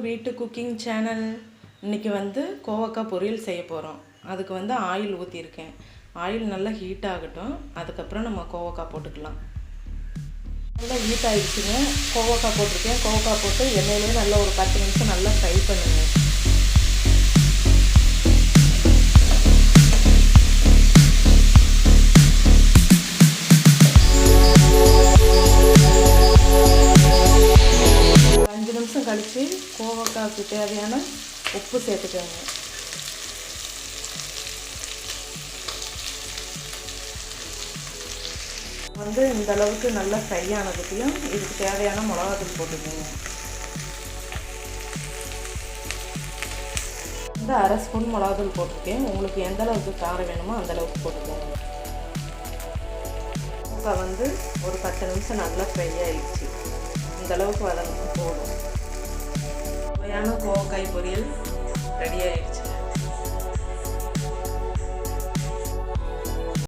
வீட்டு cooking channel. இன்றைக்கி கோவக்காய் பொரியல் செய்ய போகிறோம். அதுக்கு ஆயில் ஊற்றிருக்கேன். ஆயில் நல்லா ஹீட் ஆகட்டும். அதுக்கப்புறம் நம்ம கோவக்காய் போட்டுக்கலாம். நல்லா ஹீட் ஆகிடுச்சுங்க. கோவக்காய் போட்டிருக்கேன். கோவக்காய் போட்டு எண்ணெயிலே நல்லா ஒரு 10 நிமிஷம் நல்லா ஃப்ரை பண்ணுங்க. கழித்து கோவக்காய்க்கு தேவையான உப்பு சேர்த்துக்கோங்க. இந்த அளவுக்கு நல்லா ஃப்ரை ஆனதுக்கையும் இதுக்கு தேவையான மிளகாத்தூள் போட்டுக்கோங்க. அரை ஸ்பூன் மிளகாத்தூள் போட்டிருக்கேன். உங்களுக்கு எந்த அளவுக்கு காரம் வேணுமோ அந்த அளவுக்கு போட்டுக்கோங்க. இப்போ ஒரு 10 நிமிஷம் நல்லா ஃப்ரை ஆகிடுச்சு. இந்த அளவுக்கு வதங்க போதும். சுவையான கோவக்காய் பொரியல் ரெடி ஆகிடுச்சு.